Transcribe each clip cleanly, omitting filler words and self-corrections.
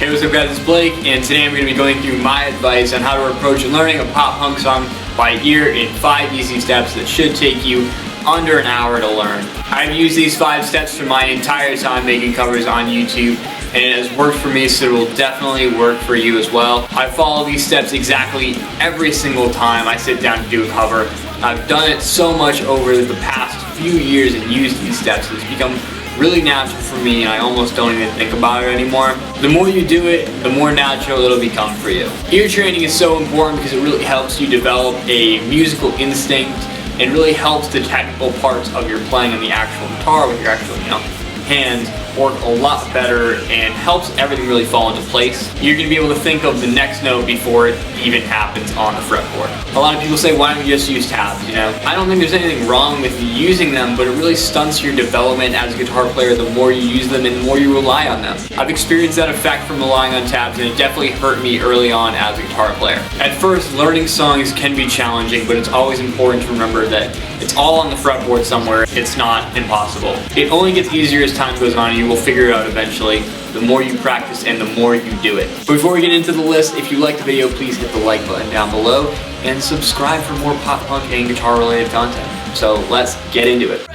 Hey, what's up guys, it's Blake, and today I'm going to be going through my advice on how to approach learning a pop punk song by ear in 5 easy steps that should take you under an hour to learn. I've used these 5 steps for my entire time making covers on YouTube, and it has worked for me, so it will definitely work for you as well. I follow these steps exactly every single time I sit down to do a cover. I've done it so much over the past few years and used these steps. It's become really natural for me, and I almost don't even think about it anymore. The more you do it, the more natural it'll become for you. Ear training is so important because it really helps you develop a musical instinct and really helps the technical parts of your playing on the actual guitar with your actual, hands work a lot better and helps everything really fall into place. You're going to be able to think of the next note before it even happens on the fretboard. A lot of people say, why don't you just use tabs, I don't think there's anything wrong with using them, but it really stunts your development as a guitar player the more you use them and the more you rely on them. I've experienced that effect from relying on tabs, and it definitely hurt me early on as a guitar player. At first, learning songs can be challenging, but it's always important to remember that it's all on the fretboard somewhere. It's not impossible. It only gets easier as time goes on, and you will figure it out eventually, the more you practice and the more you do it. Before we get into the list, if you liked the video, please hit the like button down below and subscribe for more pop punk and guitar related content. So let's get into it.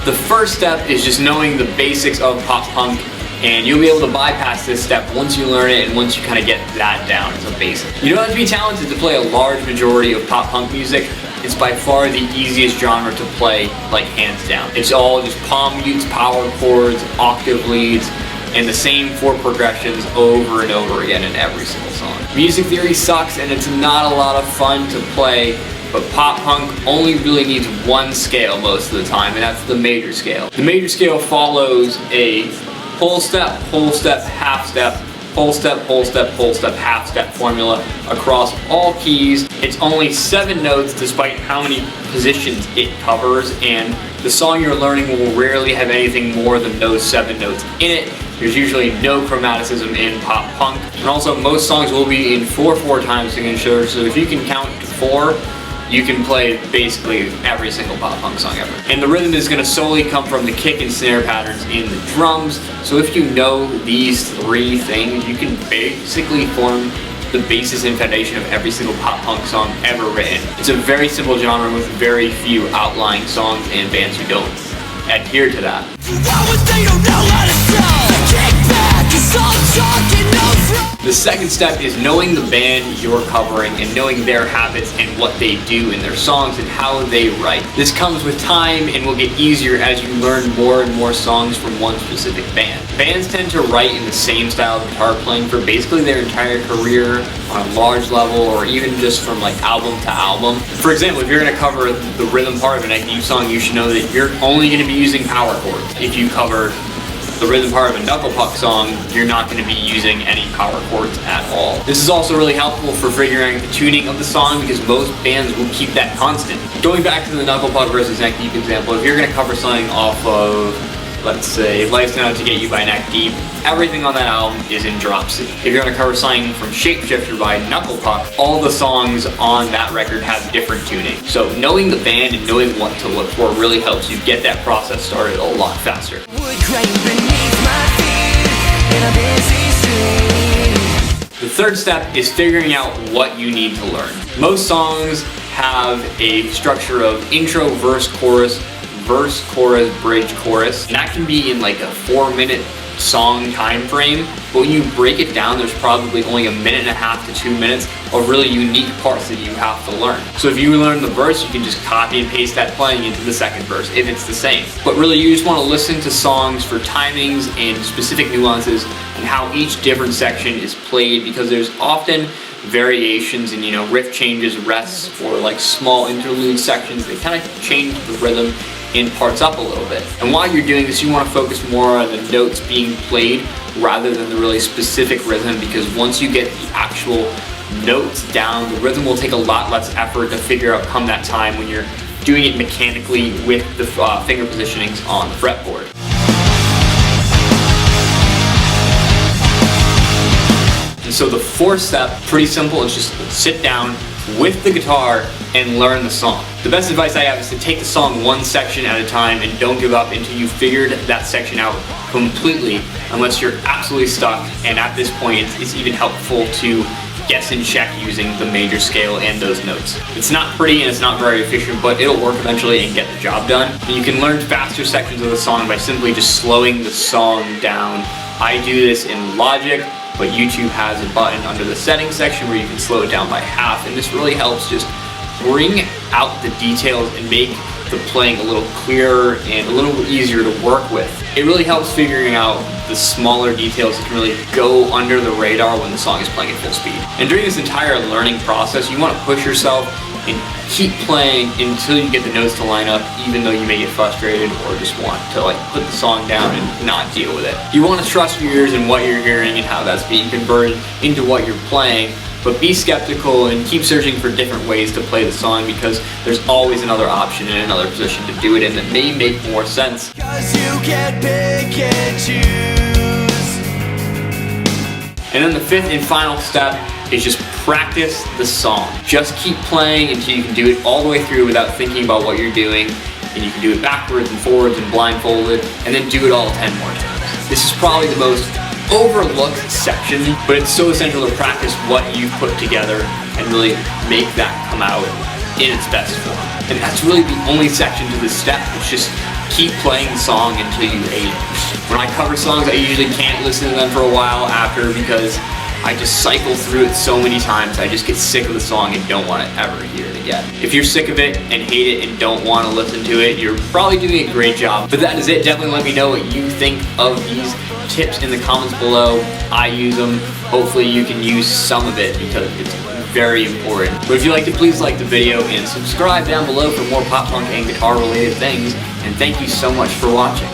The first step is just knowing the basics of pop punk, and you'll be able to bypass this step once you learn it and once you kind of get that down as a basic. You don't have to be talented to play a large majority of pop punk music. It's by far the easiest genre to play, like hands down. It's all just palm mutes, power chords, octave leads, and the same 4 progressions over and over again in every single song. Music theory sucks and it's not a lot of fun to play, but pop punk only really needs one scale most of the time, and that's the major scale. The major scale follows a whole step, half step, whole step, half step formula across all keys. It's only 7 notes despite how many positions it covers, and the song you're learning will rarely have anything more than those 7 notes in it. There's usually no chromaticism in pop punk, and also most songs will be in 4/4 time signature, so if you can count to 4, you can play basically every single pop punk song ever. And the rhythm is going to solely come from the kick and snare patterns in the drums, so if you know these 3 things, you can basically form the basis and foundation of every single pop punk song ever written. It's a very simple genre with very few outlying songs and bands who don't adhere to that. The second step is knowing the band you're covering and knowing their habits and what they do in their songs and how they write. This comes with time and will get easier as you learn more and more songs from one specific band. Bands tend to write in the same style of guitar playing for basically their entire career on a large level, or even just from like album to album. For example, if you're going to cover the rhythm part of an Neck Deep song, you should know that you're only going to be using power chords. If you cover the rhythm part of a knuckle puck song, you're not going to be using any power chords at all. This is also really helpful for figuring out the tuning of the song because most bands will keep that constant. Going back to the knuckle puck versus Neck Deep example, if you're going to cover something off of, let's say, Life's Not Out to Get You by Neck Deep, everything on that album is in drop C. If you're going to cover something from Shapeshifter by Knuckle Puck, all the songs on that record have different tuning. So knowing the band and knowing what to look for really helps you get that process started a lot faster. The third step is figuring out what you need to learn. Most songs have a structure of intro, verse, chorus, bridge, chorus, and that can be in like a 4-minute song time frame, but when you break it down, there's probably only 1.5 to 2 minutes of really unique parts that you have to learn. So if you learn the verse, you can just copy and paste that playing into the second verse if it's the same. But really, you just want to listen to songs for timings and specific nuances and how each different section is played, because there's often variations in, riff changes, rests, or like small interlude sections that kind of change the rhythm in parts up a little bit. And while you're doing this, you want to focus more on the notes being played rather than the really specific rhythm, because once you get the actual notes down, the rhythm will take a lot less effort to figure out come that time when you're doing it mechanically with the finger positionings on the fretboard. And so the fourth step, pretty simple, it's just sit down, with the guitar and learn the song. The best advice I have is to take the song one section at a time and don't give up until you've figured that section out completely, unless you're absolutely stuck, and at this point it's even helpful to guess and check using the major scale and those notes. It's not pretty and it's not very efficient, but it'll work eventually and get the job done. And you can learn faster sections of the song by simply just slowing the song down. I do this in Logic, but YouTube has a button under the settings section where you can slow it down by half, and this really helps just bring out the details and make the playing a little clearer and a little easier to work with. It really helps figuring out the smaller details that can really go under the radar when the song is playing at full speed. And during this entire learning process, you want to push yourself and keep playing until you get the notes to line up, even though you may get frustrated or just want to like put the song down and not deal with it. You want to trust your ears and what you're hearing and how that's being converted into what you're playing, but be skeptical and keep searching for different ways to play the song, because there's always another option and another position to do it in that may make more sense. 'Cause you can pick and choose. And then the fifth and final step is just practice the song. Just keep playing until you can do it all the way through without thinking about what you're doing, and you can do it backwards and forwards and blindfolded, and then do it all 10 more times. This is probably the most overlooked section, but it's so essential to practice what you've put together and really make that come out in its best form. And that's really the only section to this step. It's just keep playing the song until you hate it. When I cover songs, I usually can't listen to them for a while after, because I just cycle through it so many times. I just get sick of the song and don't want to ever hear it again. If you're sick of it and hate it and don't want to listen to it, you're probably doing a great job. But that is it. Definitely let me know what you think of these tips in the comments below. I use them. Hopefully you can use some of it, because it's very important. But if you liked it, please like the video and subscribe down below for more pop punk and guitar related things. And thank you so much for watching.